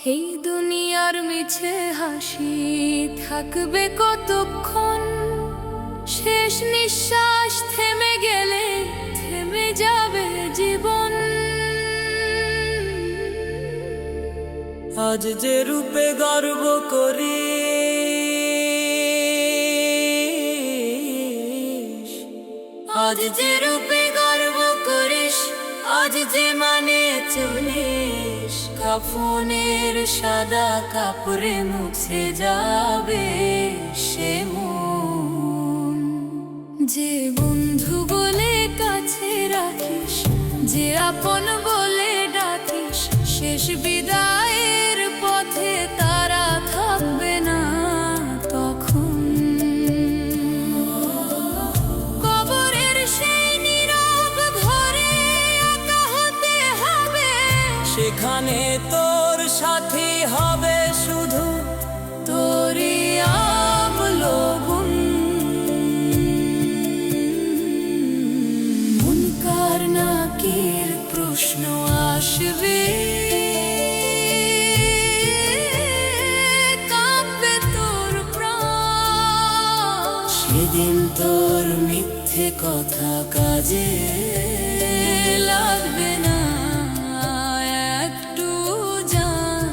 এই দুনিয়ার মিছে হাসি থাকবে কতক্ষণ? শেষ নিঃশ্বাস থেমে গেলে থেমে যাবে জীবন। আজ যে রূপে গর্ব করি, আজ যে রূপে গর্ব করিস, আজ যে মানে চলিস, কাফনের সাদা কাপড়ে মুছে যাবে সে মন। যে বন্ধু বলে কাছে রাখিস, যে আপন বলে ডাকিস, শেষ বিদায়ের পথে তারা থাকবে না তখন। কবরের সেই নীরব ঘরে একা হতে হবে, সেখানে তোর সাথী হবে শুধু তোরই আমলগুন। মুনকার নাকির প্রশ্ন আসবে, কাঁপবে তোর প্রাণ। সেদিন তোর মিথ্যে কথা কাজে লাগবে না একটু জান।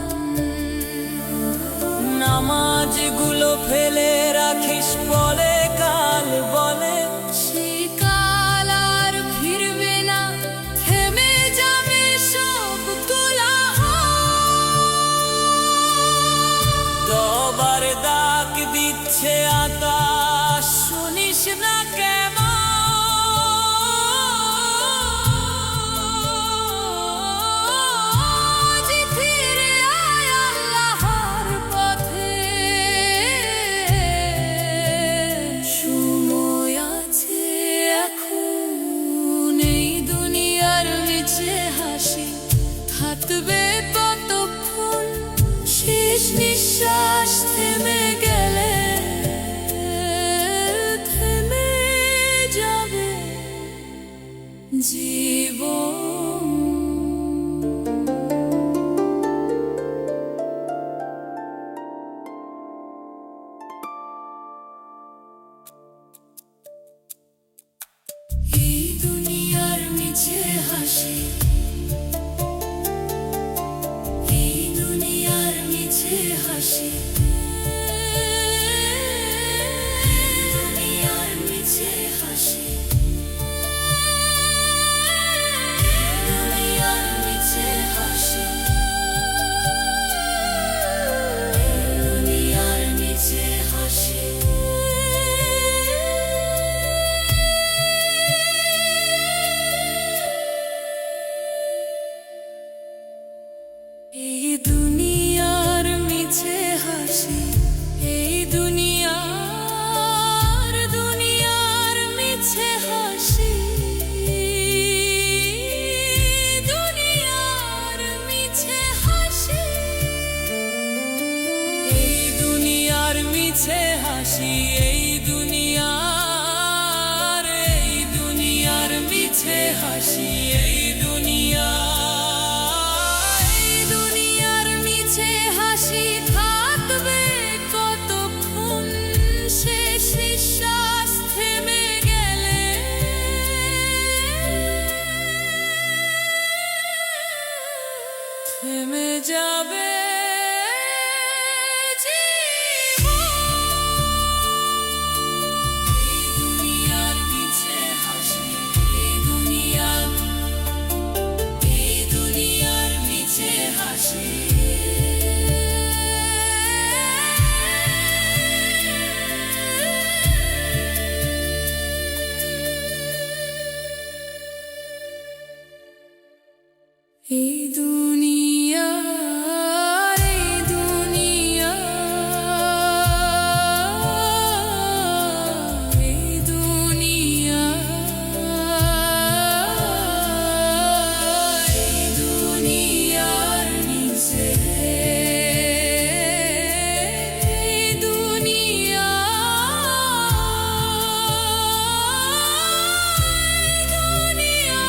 নামাজগুলো ফেলে রাখিস বলে কাল বলে, সেই কাল আর ফিরবে না, থেমে যাবে সব কোলাহল। দবার ডাক দিচ্ছে আকাশ, শুনিস না কেমন? আজ ফিরে আয় আল্লাহর পথে, সময় আছে এখন। এই দুনিয়ার মিছে হাসি থাকবে কতক্ষণ? শেষ নিঃশ্বাস থেমে গেলে থেমে যাবে জীবন। এই দুনিয়ার মিছে হাসি, এই দুনিয়ার মিছে হাসি, দুনিয়ার মিছে হাসি, দুনিয়ার মিছে হাসি, দুনিয়ার মিছে হাসি। এই দুনিয়ার মিছে হাসি, এই দুনিয়ার মিছে হাসি, দুনিয়ার মিছে হাসি, এই দুনিয়ার মিছে হাসি, এই দুনিয়ার মিছে হাসি, এই দুনিয়ার মিছে হাসি থাকবে কতক্ষণ? শেষ নিঃশ্বাস থেমে গেলে থেমে যাবে দুনিয়ার মিছে হাসি, দুনিয়ার মিছে হাসি। এই দুনিয়া, এই দুনিয়া, এই দুনিয়া, এই দুনিয়ার নিচে, এই দুনিয়া, এই দুনিয়া।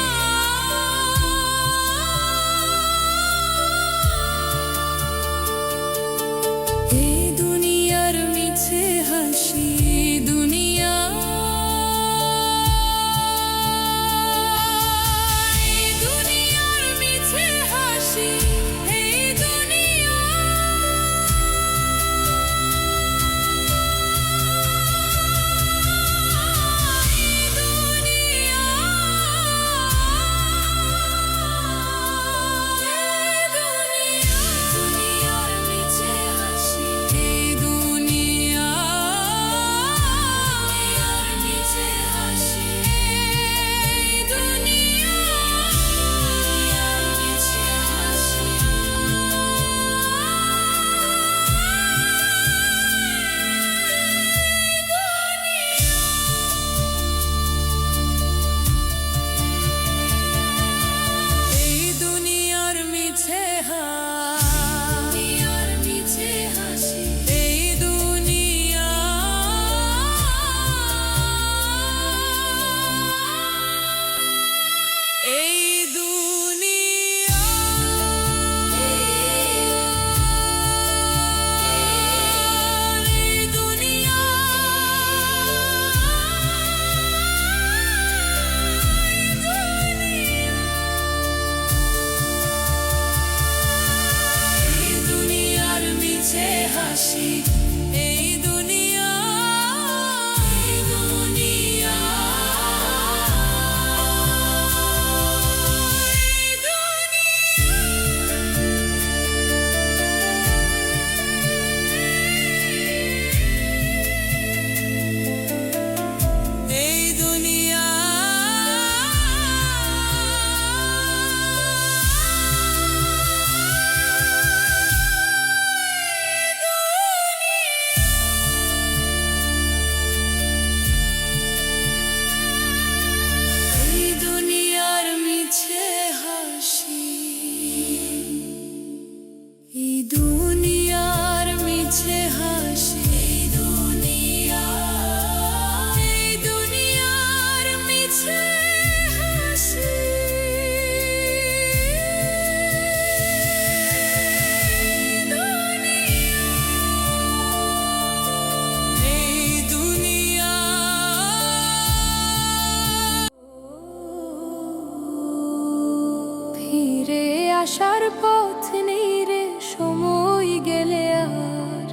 আসার পথ নেই রে সময় গেলে আর।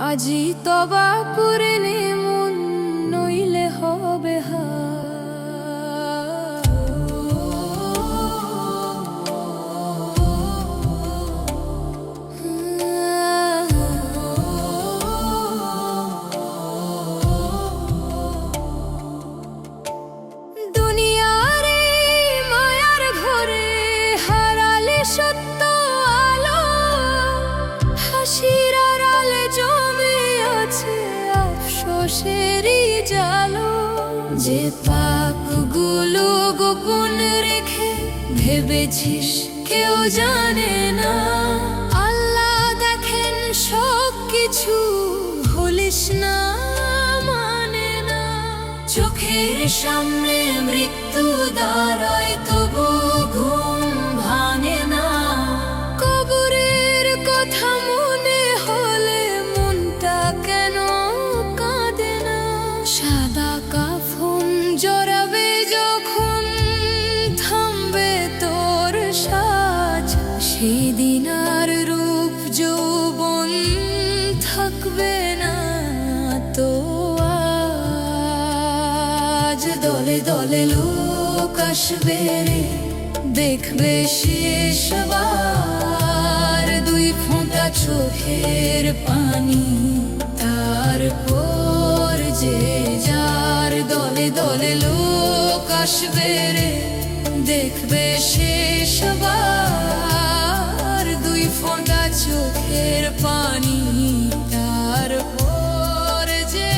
আজি তবা করে নে মন, নইলে হবে দুনিয়ারে মায়ার ঘরে হারালে সত্য আলো, হাসির আড়ালে জমে আছে আফসোসেরই জালো। যে পাপগুলো গোপন রেখে ভেবেছিস কেউ জানে না, আল্লাহ দেখেন সব কিছু, ভুলিস না মানে না। চোখের সামনে মৃত্যু দাঁড়ায় তবু ঘুম ভাঙে না, কবরের কথা মনে হলে মনটা কেন কাঁদে না। সাদা কাফন জড়াবে যখন থামবে তোর সাজ, সেদিন আর রূপ যৌবন থাকবে না তো আজ। দলে দলে লোক আসবে রে দেখবে শেষবার, দুই ফোঁটা চোখের পানি তারপর যে যার। দলে দলে লোক আসবে রে দেখবে শেষবার, দুই ফোঁটা চোখের পানি তারপর যে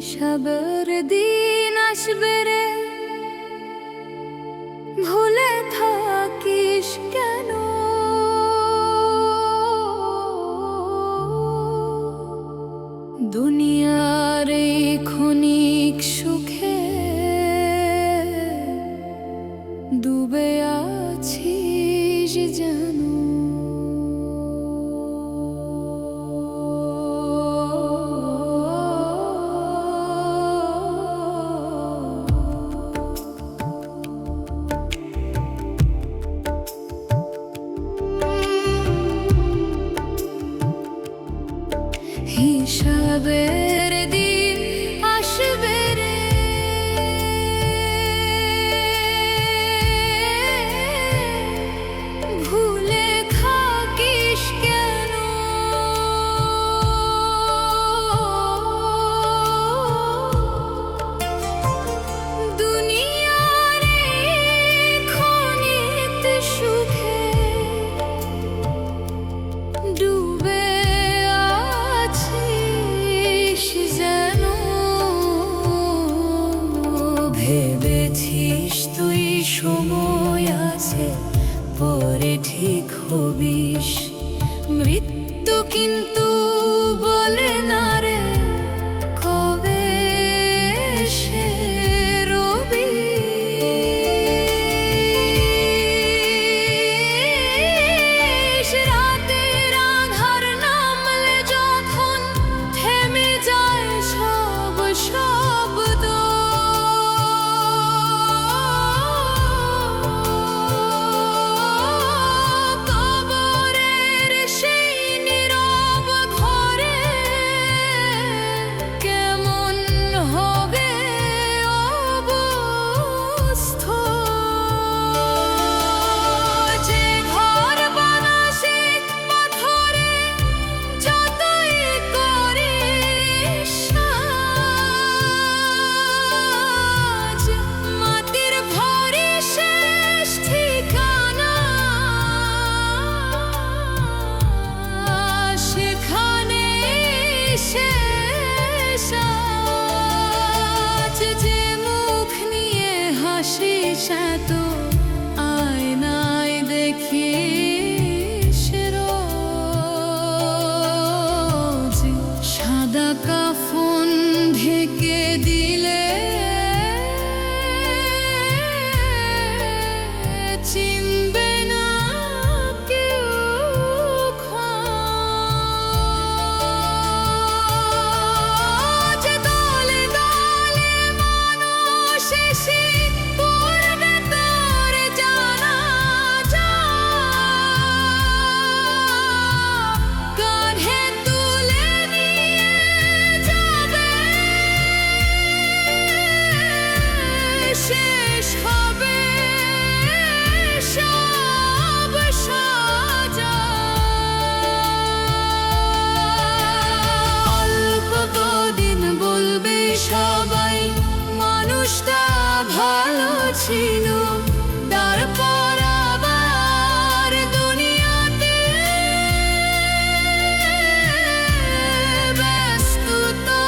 হিসাবের দিন আসবে রে, ভুলে থাকিস কেন? দুনিয়ার এই ক্ষণিক সুখে ডুবে আছিস যেন। হিসাবের দিন আসবে রে, ভুলে থাকিস কেন? দুনিয়ার এই ক্ষণিক সুখে ডুবে ভেবেছিস তুই সময় আছে, পরে ঠিক হবিস। মৃত্যু কিন্তু বলে না রে কবে সে রবি। রাতের আধার নামলে যখন থেমে যায় সব শব্দ, তো আয়নায় দেখিস রোজ, সাদা কাফন ঢেকে দিলে চিনবে না কেউ খোঁজ। দলে দলে মানুষ এসে শেষ হবে সব সাজা। অল্প কদিন বলবে সবাই মানুষটা ভালো ছিল, তারপর আবার দুনিয়াতে ব্যস্ততা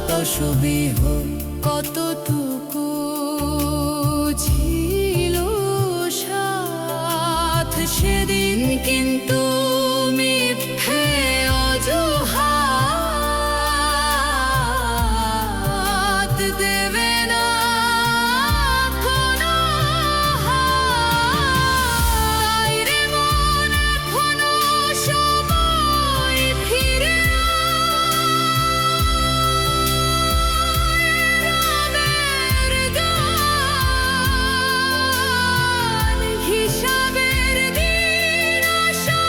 তসবিহ কতটুকু ছিল সাথ সেদিন, কিন্তু মিথ্যে অজুহাত দেবে না কোনো হাত। রে মন এখনো সময় ফিরে হিসাবের দিন আসা।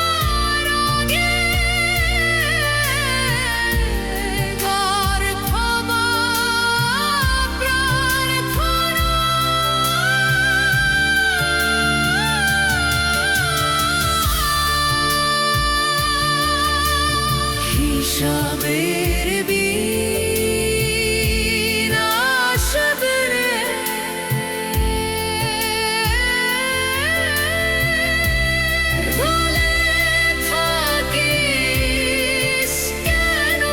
शबेर बीना शबरे भूले থাকিস কেন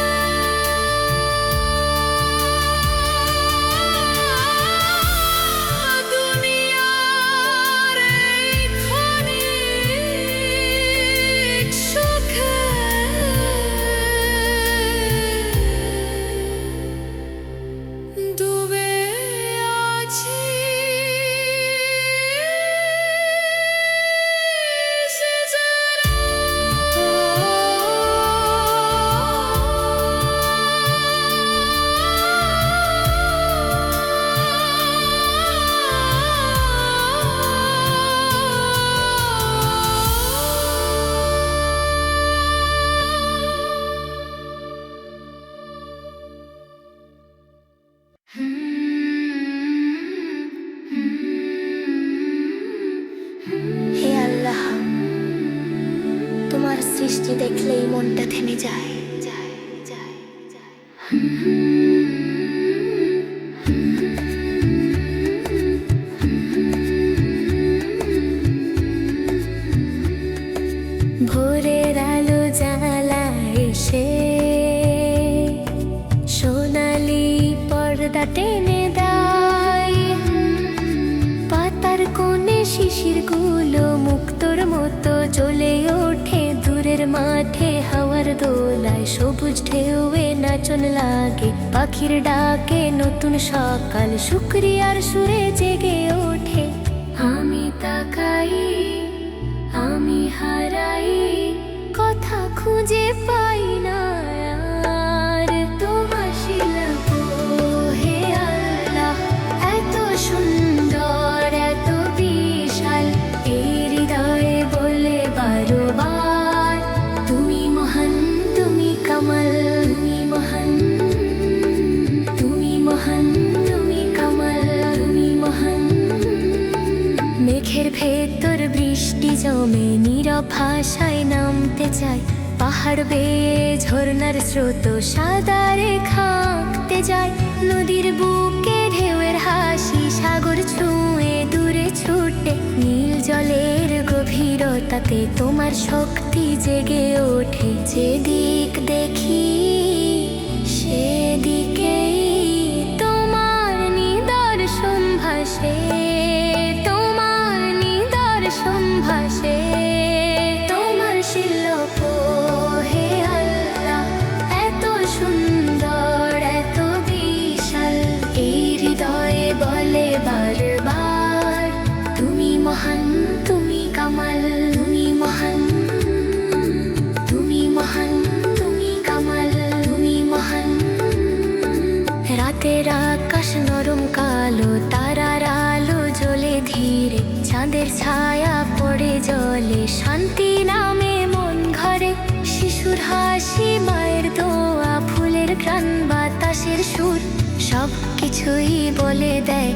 দুনিয়ার এই ক্ষণিক সুখে ডুবে আছি হে আল্লাহ, তোমার সৃষ্টি দেখলেই মনটা থেমে যায়। ভোরের আলো জানালা এসে সোনালি পর্দা টেনে দেয়, পাতার কোণে শিশিরগুলো মুক্তোর মতো জ্বলে ওঠে দূরের মাঠে হাওয়ার দোলায়, সবুজ ঢেউয়ে নাচন লাগে, পাখির ডাকে নতুন সকাল শুকরিয়ার সুরে জেগে ওঠে। আমি তাকাই, আমি হারাই, কথা খুঁজে পাই না আর তোমার শিল্প। হে আল্লাহ, এত সুন্দর এত বিশাল, এই হৃদয়ে বলে বারবার তুমি মহান, তুমি কামাল, তুমি মহান, তুমি মহান, তুমি কামাল, তুমি মহান। মেঘের ভেতর বৃষ্টি জমে নীরব ভাষায় নামতে চায়, পাহাড় বেয়ে ঝর্ণার স্রোত সাদা রেখা আঁকতে যায়, নদীর বুকে ঢেউয়ের হাসি সাগর ছুঁয়ে দূরে ছুটে, নীল জলের গভীরতাতে তোমার শক্তি জেগে ওঠে। যেদিক দেখি সেদিকেই তোমার নিদর্শন ভাসে, তোমার নিদর্শন ভাসে, তোমার শিল্প। হে আল্লাহ, এত সুন্দর এত বিশাল, এই হৃদয়ে বলে বারবার তুমি মহান, তুমি কামাল, তুমি মহান, তুমি মহান, তুমি কামাল, তুমি মহান। রাতের আকাশ নরম কালো, তারার আলো জ্বলে ধীরে, চাঁদের ছায়া পড়ে জলে, শান্তি নামে মন ঘরে, শিশুর হাসি মায়ের দোয়া, ফুলের ঘ্রাণ বাতাসের সুর, সব কিছুই বলে দেয়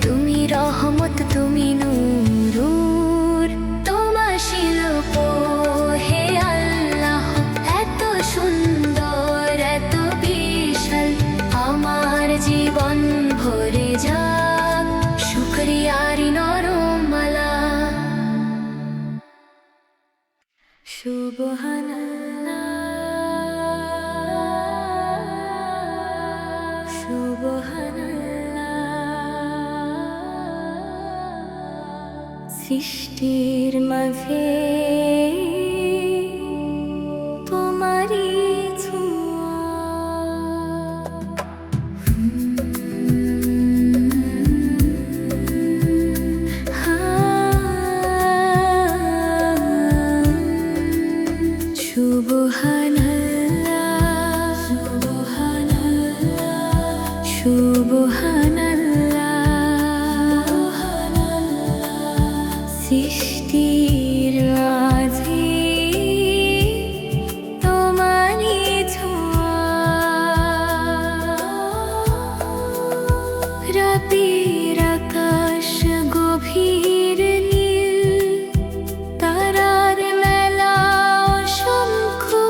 তুমি রহমত, তুমি নূর। তোমার শিল্প হে আল্লাহ, এত সুন্দর এত বিশাল, আমার জীবন ভরে যাক শুকরিয়ারি নরমালা। সুবহানাল্লাহ, সুবহানাল্লাহ। সৃষ্টির মাঝে তোমারই ছোঁয়া, সুবহানাল্লাহ, সুবহানাল্লাহ, সুবহানাল্লাহ। সৃষ্টির মাঝে তোমারই ছোঁয়া, রাতের আকাশ গভীর নীল, তারার মেলা অসংখ্য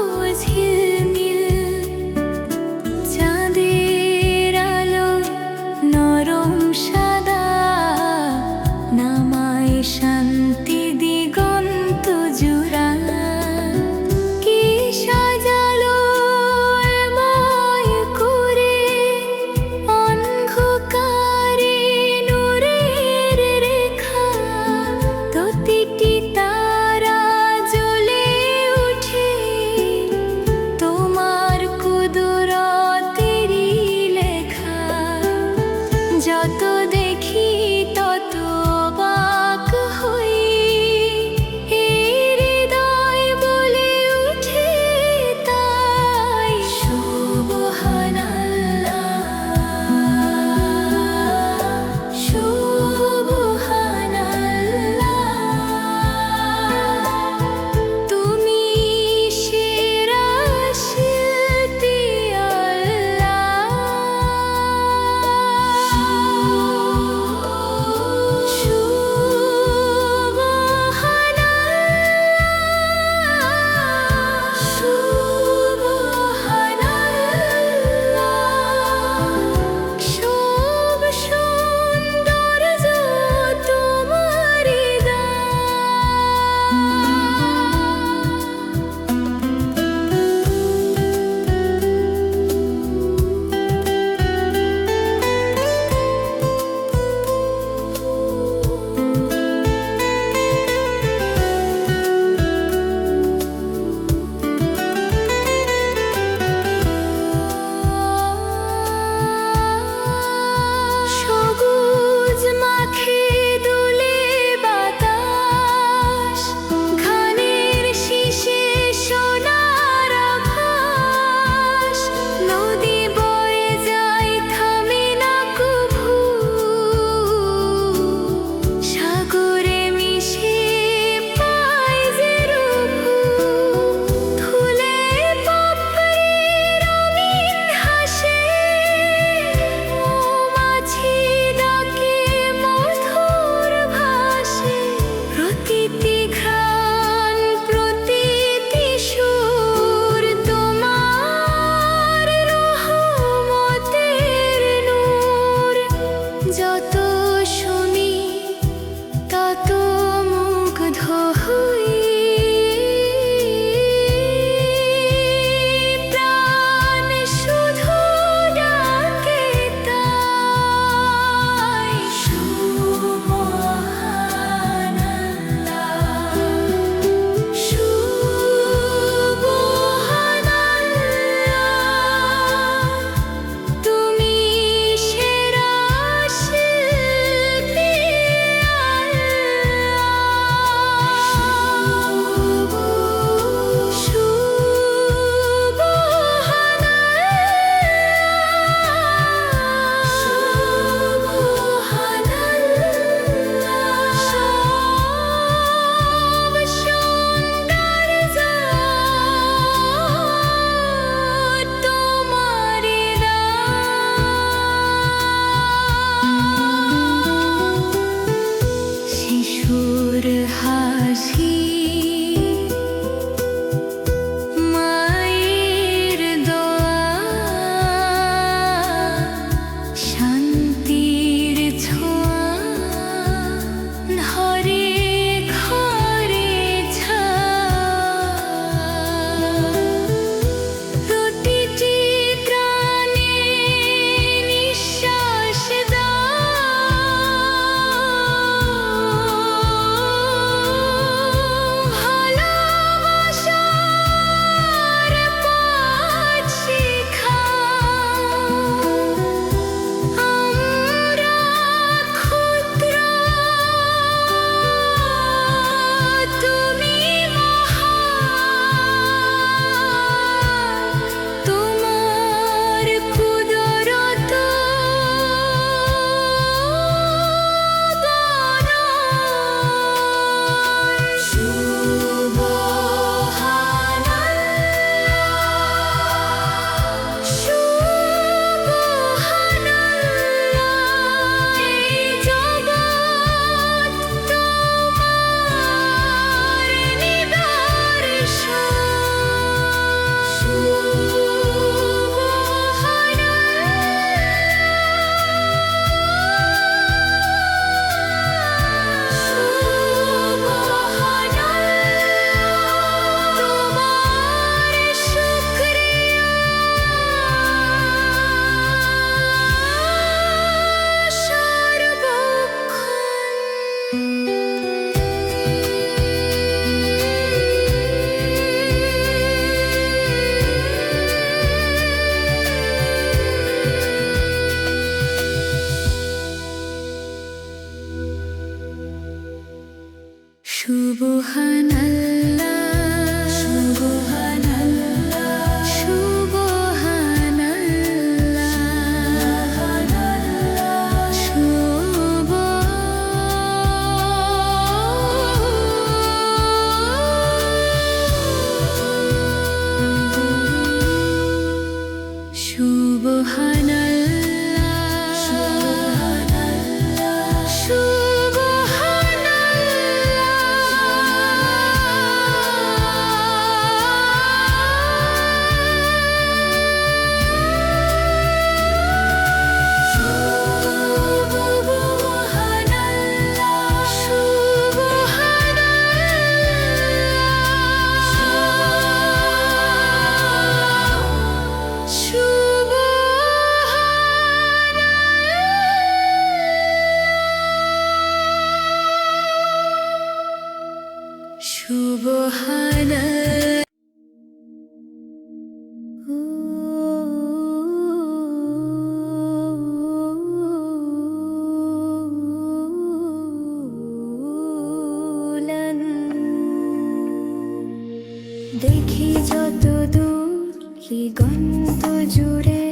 কত দূর কি গন্ত জুড়ে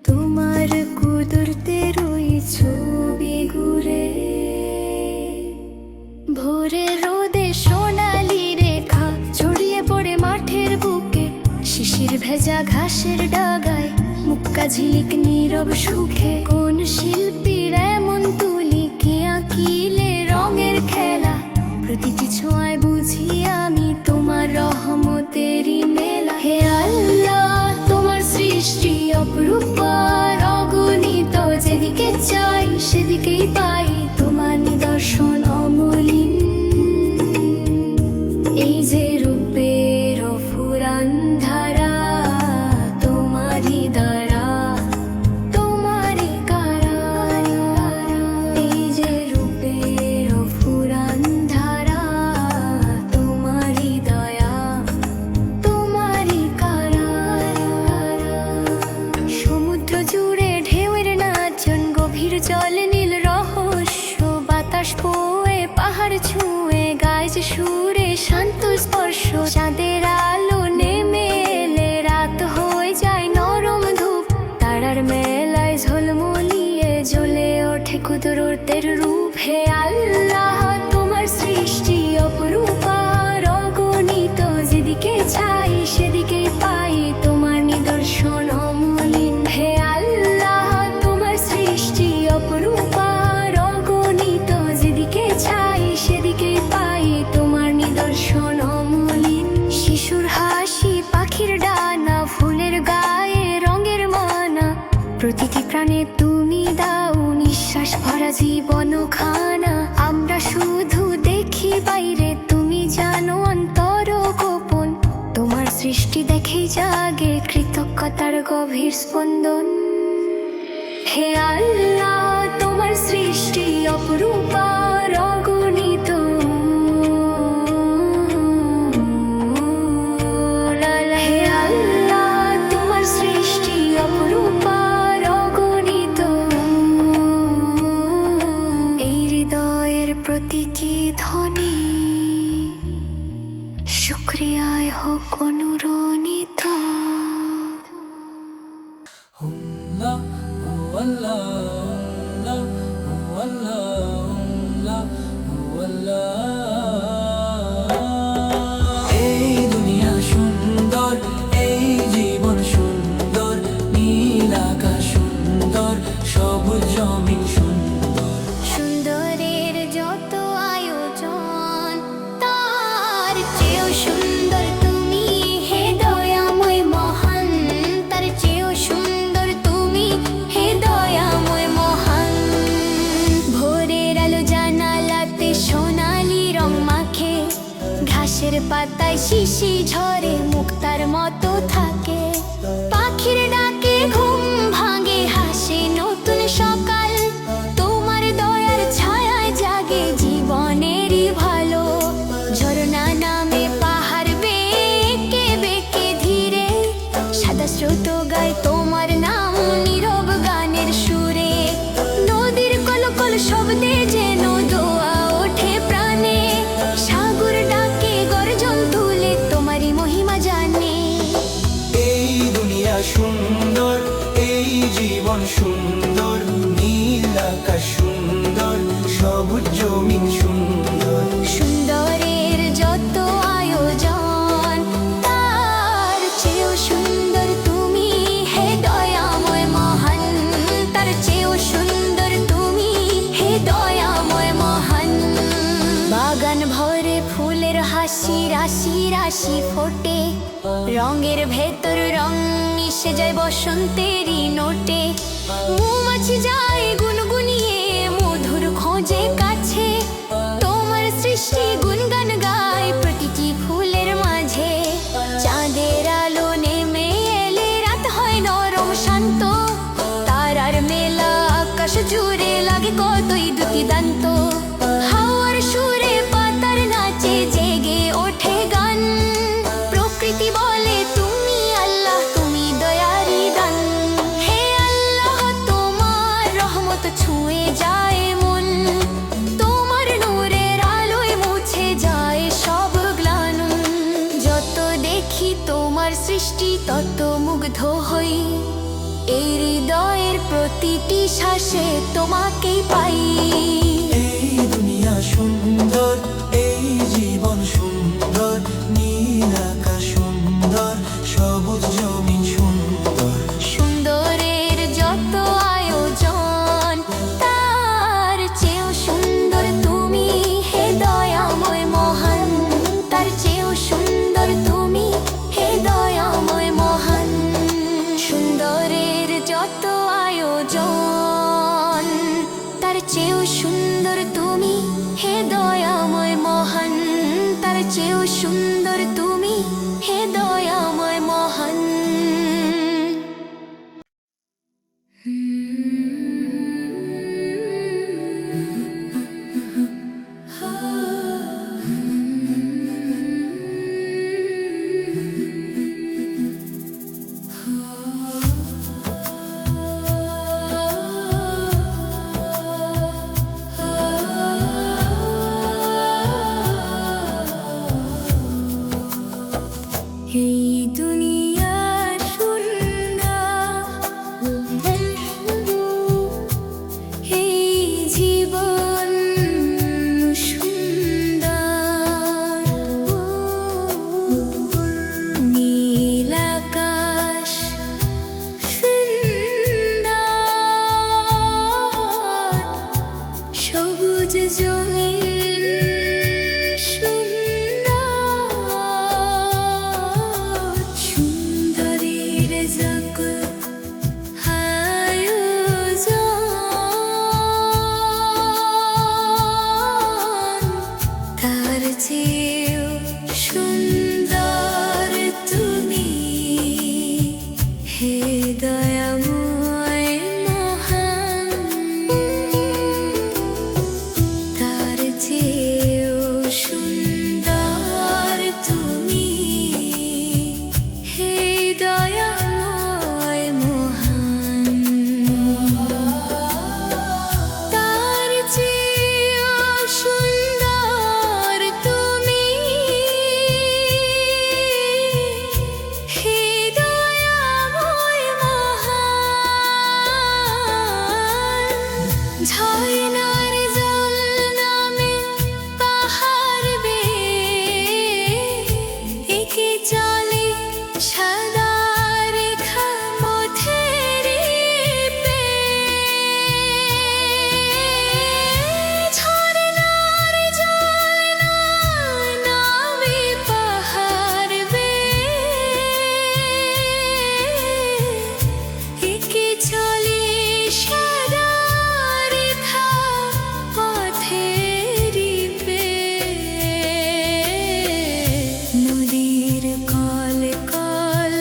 তোমার কুদরতের ওই ছবি ঘুরে। ভোরের রোদে সোনালি রেখা ছড়িয়ে পড়ে মাঠের বুকে, শিশির ভেজা ঘাসের ডাগায় মুক্কা ঝিলিক নীরব সুখে। কোন শিল্পীর এমন তুলি কে আঁকিলে রঙের খেলা, প্রতিটি ছোঁয়ায় বুঝি আমি তোমার রহমতেরই মেলা। হে আল্লাহ তোমার সৃষ্টি অপরূপা অগণিত, যেদিকে চাই সেদিকেই পাই তোমার নিদর্শন অমলিন। এই যে রূপের ফুরান ধারা তোমারই দ্বারা, তোমারই কারা। এই যে রূপের ফুরান ধারা তোমারই দয়া, তোমারই কারা। সমুদ্র জুড়ে ঢেউয়ের নাচন, গভীর জলে নীল রহস্য, বাতাস বয়ে পাহাড় ছুঁয়ে গায় যে সুরে শান্ত স্পর্শ। চাঁদের আলো নেমে এলে রাত হয়ে যায় নরম ধূপ, তারার মেলায় ঝলমলিয়ে জ্বলে ওঠে কুদরতের রূপ। হে আল্লাহ তোমার সৃষ্টি অপরূপা অগণিত, যেদিকে চাই সেদিকেই পাই তোমার নিদর্শন অমলিন। হে আল্লাহ তোমার সৃষ্টি অপরূপা অগণিত, যেদিকে চাই সেদিকেই পাই তোমার নিদর্শন অমলিন। শিশুর হাসি, পাখির ডানা, ফুলের গায়ে রঙের মানা, প্রতিটি প্রাণে তুমি দাও নিঃশ্বাস ভরা জীবন খানা। আমরা শুধু দেখি বাইরে, তুমি জানো অন্তর গোপন, তোমার সৃষ্টি দেখে জাগে কৃতজ্ঞতার গভীর স্পন্দন। হে আল্লাহ তোমার সৃষ্টি অপরূপা অগণিত, হে আল্লাহ তোমার সৃষ্টি অপরূপা অগণিত। এই হৃদয়ের প্রতিটি ধ্বনি শুকরিয়ায় হোক অনুরণিত। আল্লাহ ও আল্লাহ, আল্লাহ ও আল্লাহ, আল্লাহ ও আল্লাহ। এই দুনিয়া সুন্দর, এই জীবন সুন্দর, নীল আকাশ সুন্দর, সবুজ জমিন সুন্দর। সুন্দরের যত আয়োজন তার চেয়েও সুন্দর তুমি, হে দয়াময় মহান। তার চেয়েও সুন্দর তুমি, হে দয়াময় মহান। ভোরের আলো জানালাতে সোনালি রং মাখে, ঘাসের পাতায় শিশি ঝরে মুক্তার মতো থাকে। পাখির ডাকে ঘুম ভাঙে, হাসে নতুন সকাল, তোমার দয়ার ছায়ায় জাগে জীবনেরই ভালো। ঝরনা নামে পাহাড় বেঁকে বেঁকে ধীরে, সাদা স্রোত গায় তোমার নাম নীরব গানের সুরে। নদীর কলকল শব্দে যেন দোয়া ওঠে প্রাণে, সাগর ডাকে গর্জন তুলে তোমারই মহিমা জানে। এই দুনিয়া সুন্দর, এই জীবন সুন্দর, নীল আকাশ সুন্দর, সবুজ জমিন সুন্দর। সুন্দরের যত আয়োজন তার চেয়েও সুন্দর তুমি, হে দয়াময় মহান। তার চেয়েও সুন্দর তুমি, হে দয়াময় মহান। বাগান ভরে ফুলের হাসি, রাশি রাশি ফোটে, রঙের ভেতর রং মিশে যায় বসন্তেরই নোটে। মৌমাছি যায় গুনগুনিয়ে মধুর খোঁজে কাছে, তোমার সৃষ্টি গুনগান গায় প্রতিটি ফুলের মাঝে। চাঁদের আলো নেমে এলে রাত হয় নরম শান্ত, তারার মেলা আকাশ জুড়ে লাগে কতই দুটি দান্ত। হাওয়ার সুরে পাতার নাচে জেগে ওঠে গান, প্রকৃতি বলে তুমি আল্লাহ, তুমি দয়ারি দান। হে আল্লাহ তোমার রহমত ছুঁয়ে যায় মন, তোমার নূরের আলোয় মুছে যায় সব গ্লানি। যত দেখি তো তোমার সৃষ্টি তত মুগ্ধ হই, এই হৃদয়ের প্রতিটি শ্বাসে তোমাকেই পাই। এই দুনিয়া সুন্দর, এই জীবন সুন্দর, নীল আকাশ সুন্দর, সবুজ জমিন সুন্দর। সুন্দরের যত আয়োজন, তার চেয়েও সুন্দর তুমি হে দয়াময় মহান, তার চেয়েও সুন্দর তুমি হে দয়াময় মহান। সুন্দরের যত আয়োজন, তার চেয়েও সুন্দর তুমি হে দয়াময় মহান, তার চেয়েও সুন্দর তুমি হে দয়াময় মহান। এই দুনিয়া সুন্দর, এই জীবন সুন্দর, নীল আকাশ সুন্দর, সবুজ জমিন সুন্দর, সুন্দরের জগৎ আয়োজন, তার চেয়েও সুন্দর তুমি হে দয়াময় মহান, তার চেয়েও সুন্দর তুমি হে দয়াময় মহান, তার চেয়েও সুন্দর তুমি হে দয়াময় মহান। ঝর্ণার জল নামে পাহাড় বেয়ে এঁকে চলে সাদা রেখা পথের পেয়ে। ঝর্ণার জল নামে পাহাড় বেয়ে এঁকে চলে সাদা রেখা পথের পেয়ে। নদীর কল কল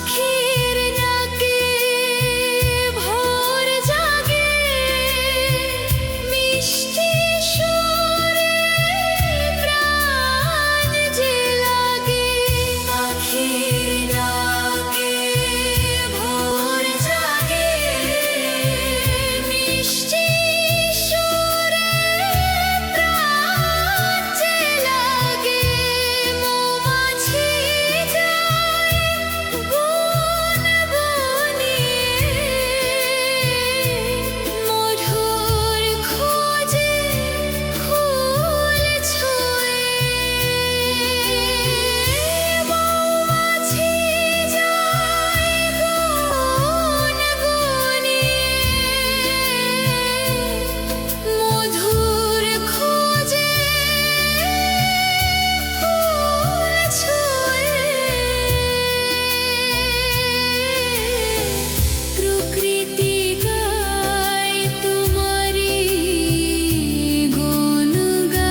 পাখির ডাকে ভোর জাগে, মিষ্টি সুরে প্রাণ যে লাগে। পাখির ডাকে ভোর জাগে, মিষ্টি সুরে প্রাণ যে লাগে। মৌমাছি যায় বন বনিয়ে, মধুর খোঁজে ফুল ছুঁয়ে। মৌমাছি যায় বন বনিয়ে, মধুর খোঁজে ফুল ছুঁয়ে। প্রকৃতি গায় তোমারি গুণগান।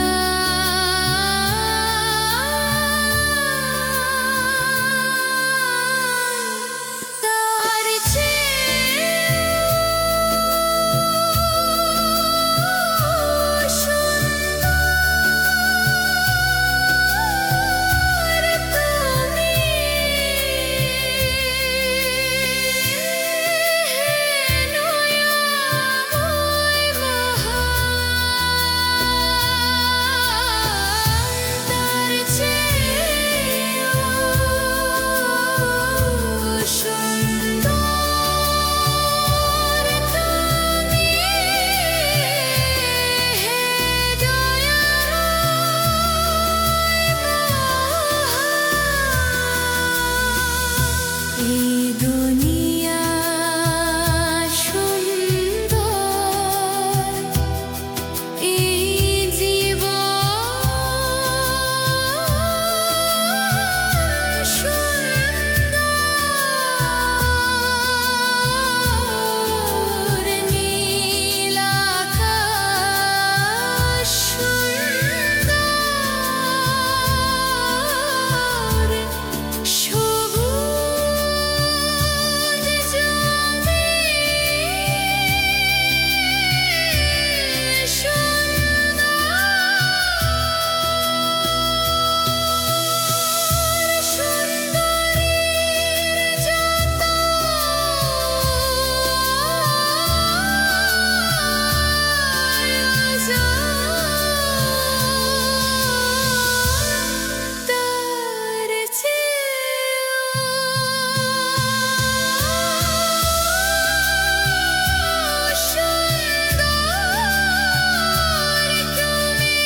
তার চেয়েও সুন্দর তুমি, নয়াময় মহান। তার চেয়েও সুন্দর তুমি, এই দুনিয়া সুন্দর, এই জীবন সুন্দর, নীল আকাশ সুন্দর, সবুজ জমিন সুন্দর, সুন্দরীর যত আয়োজন, তার চেয়েও সুন্দর তুমি,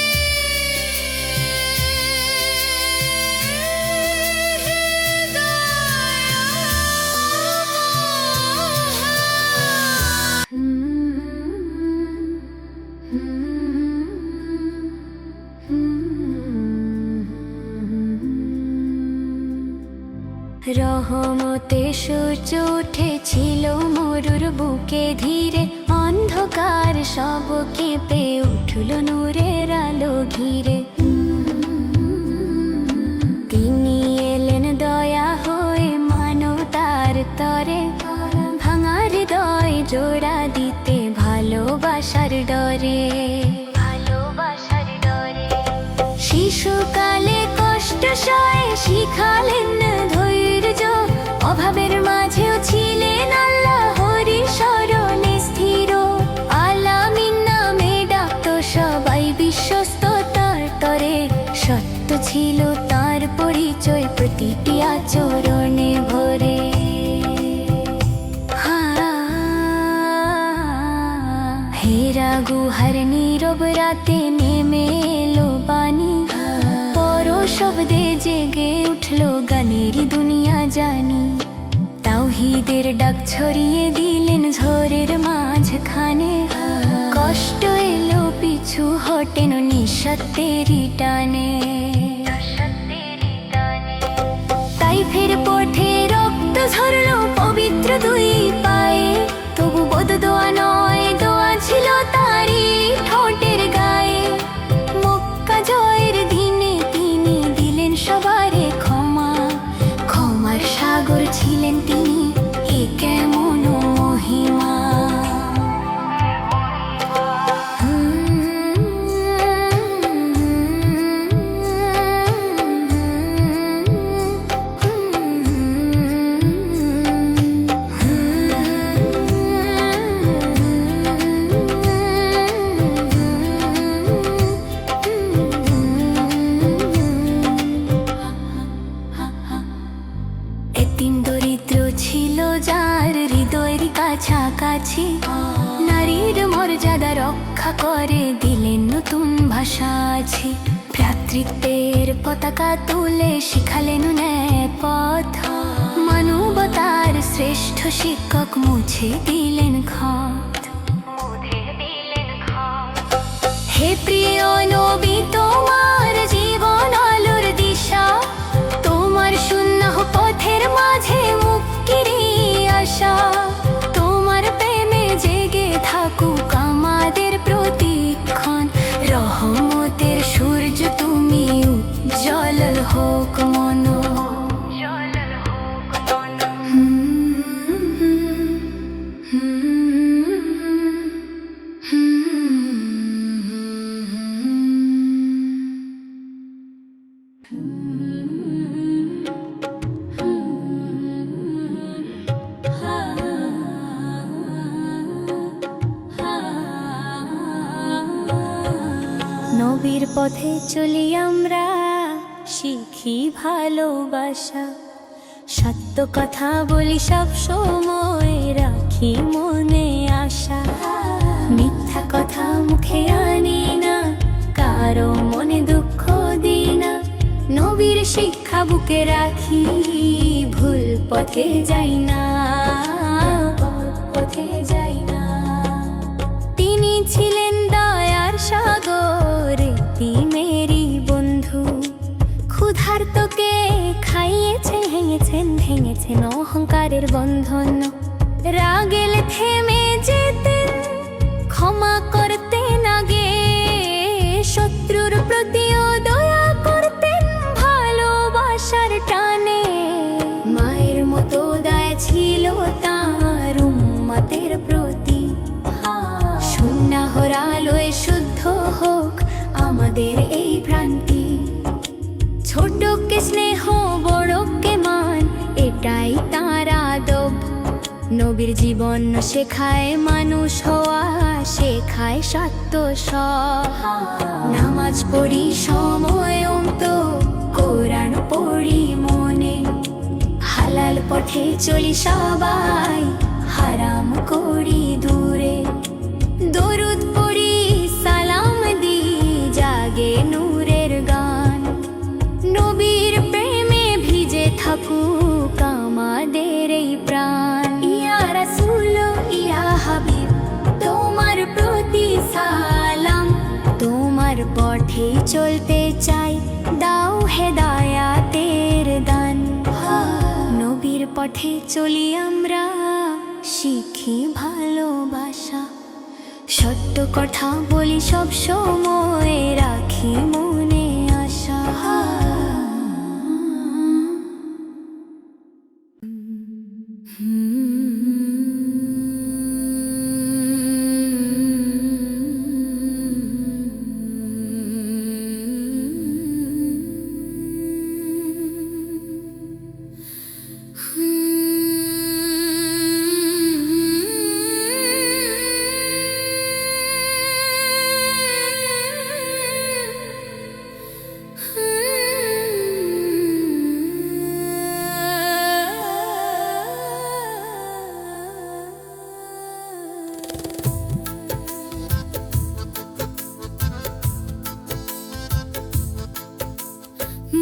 রহমতে সূর্য উঠেছিল মরুর বুকে ধীরে, অন্ধকার সব কেঁপে উঠল নূরের আলো ঘিরে। তিনি এলেন দয়া হয়ে মানবতার তরে, ভাঙা হৃদয় জোড়া দিতে ভালোবাসার ডরে। ভালোবাসার ডরে শিশুকালে কষ্ট সয়ে শিখালেন ধৈর্য, অভাবের মাঝেও ছিলেন আল্লাহরই শরণে স্থির। আলামিন নামে ডাকতো সবাই বিশ্বস্ত তার তরে, সত্য ছিল তার পরিচয় প্রতিটি আচরণে ভরে। হেরা গুহার নীরব রাতে নেমে এলো বাণী, পর শব্দে জেগে উঠলো গানেরই দুনিয়া জানি। তাওহীদের ডাক ছড়িয়ে দিলেন ঝড়ের মাঝখানে, কষ্ট এলো পিছু হটেন নিঃস্বার্থেরই টানে। তাই ফের পথে রক্ত ঝরলো পবিত্র দুই পায়ে, তবু বোধ দোয়া নয়, দোয়া ছিল তারই ঠোঁটের গায়ে। মক্কা জয়ের দিনে তিনি দিলেন সবারে ক্ষমা, ক্ষমার সাগর ছিলেন ছিলেন তিনি, এ কেমন মহিমা। এতিম দরিদ্র ছিল যার হৃদয়ের কাছাকাছি, নারীর মর্যাদা রক্ষা করে দিলেন নতুন ভাষা আছে। ভ্রাতৃত্বের পতাকা তুলে শিখালেন ন্যায় পথ, মানবতার শ্রেষ্ঠ শিক্ষক মুছে দিলেন ক্ষত। হে প্রিয় নবী, তোমার জীবন আলোর দিশা, তোমার শূন্য পথের মাঝে মুক্তির আশা। তোমার প্রেমে জেগে থাকুক আমাদের প্রতিক্ষণ, রহমতের সূর্য তুমি উজ্জ্বল হোক মন। নবীর পথে চলি আমরা, শিখি ভালোবাসা। সত্য কথা বলি সব সময়, রাখি মনে আশা। মিথ্যা কথা মুখে আনি না, কারো মনে দুঃখ দিই না। নবীর শিক্ষা বুকে রাখি, ভুল পথে যাই না, পথে যাই না। তিনি ছিলেন দয়ার সাগর, মেরি বন্ধু। ক্ষুধার্তকে খাইয়েছেন, ভেঙেছেন অহংকারের বন্ধন। রাগেলে থেমে যেতেন, ক্ষমা করতেন আগে। শত্রুর প্রতিও দয়া করতেন ভালোবাসার টানে। মায়ের মতো দয়া ছিল তাঁর উম্মতের প্রতি। সুন্নাহর আলোয় শুদ্ধ হোক আমাদের এই ভ্রান্তি। ছোটকে স্নেহ, বড়কে মান, এটাই তাঁর আদব। নবীর জীবন শেখায় মানুষ হওয়া, শেখায় সত্য সব। নামাজ পড়ি সময় তো, কোরআন পড়ি মনে। হালাল পথে চলি সবাই, হারাম করি দূরে। দরুদ পড়ি, সালাম দি, জাগে নূরের গান। নবীর প্রেমে ভিজে থাকুক আমাদের এই প্রাণ। ইয়া রাসূল, ইয়া হাবিব, তোমার প্রতি সালাম। তোমার পথে চলতে চাই, দাও হেদায়াতের দান। নবীর পথে চলি আমরা, শিখি ভালোবাসা। সত্য কথা বলি সব সময়, রাখি মনে আশা।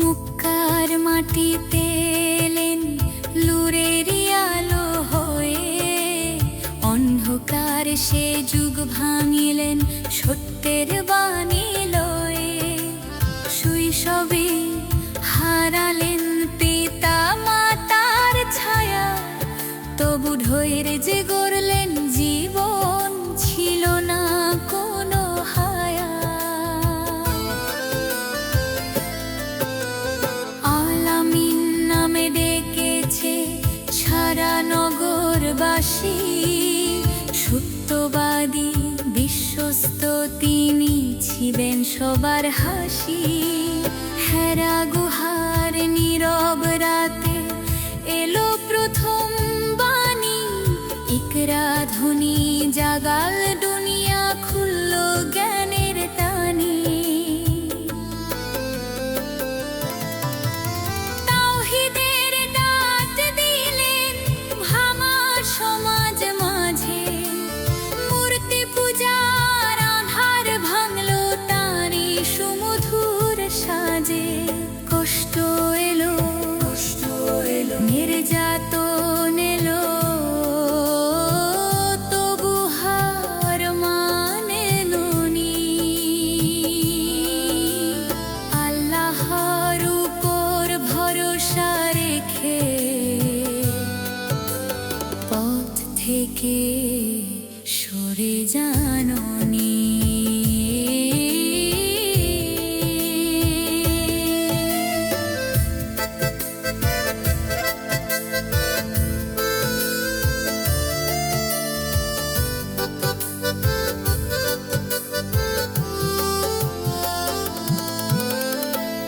মুক্কার মাটিতে এলেন লুরের আলো হয়ে। অন্ধকার সে যুগ ভাঙিলেন সত্যের বাণী লয়ে। শৈশবে হারালেন পিতা মাতার ছায়া, তবু ধৈর্যে গড়লেন জীবন, ছিল না কোনো হায়া। আলামিন নামে ডেকেছে অন্তরবাসী, সত্যবাদী বিশ্বস্ত তিনি ছিলেন সবার হাসি। হেরা গুহার নীরব রাতে এলো প্রথম বাণী, ইকরা ধ্বনি জাগাল দুনিয়া, খুলল জ্ঞানের তানি। তাওহীদের ডাক দিলেন ভাঙা সমাজ মাঝে, মূর্তি পূজার আধার ভাঙলো তারি সুমধুর সাজে। কষ্ট এলো নির্যাতন এলো, তবু হার মানেননি। আল্লাহর উপর ভরসা রেখে পথ থেকে সরে জাননি।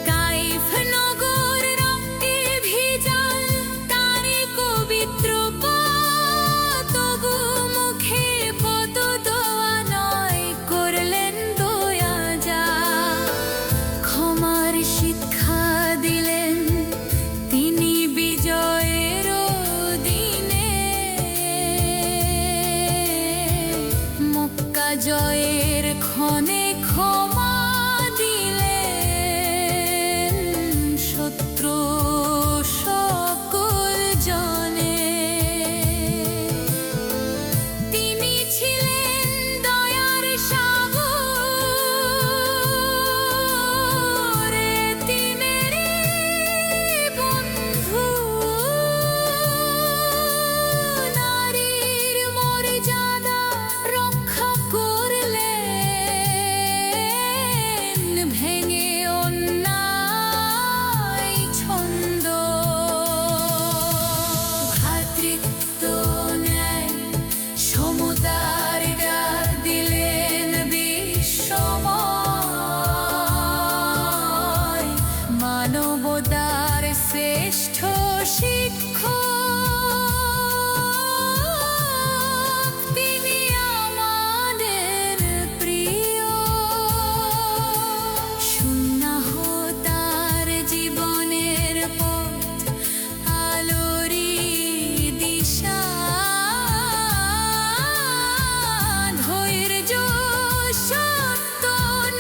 কাইফ নগর রক্তে ভিজাল তারি পবিত্র পথ, তবু মুখে পদ দোয়া নয়, করলেন দয়া যা। ক্ষমার শিক্ষা দিলেন তিনি বিজয়ের দিনে, মক্কা জয়ের ক্ষণে ক্ষমা দিলেন শত্রু সকল জনে। তিনি ছিলেন দয়ার সাগর, তিনেরই বন্ধু। নারীর মর্যাদা রক্ষা করলেন, ভেঙে অন্যায় ছন্দ। ভ্রাতৃত্ব ন্যায় সমতার ডাক দিলেন বিশ্বময়, মানবতার শ্রেষ্ঠ শিক্ষক তিনি আমাদের প্রিয়। সুন্নাহ তার জীবনের পথ, আলোরই দিশা। ধৈর্য সত্য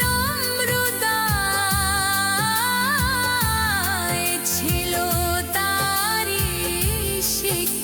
নম্রতায় ছিল তারি শিক্ষা।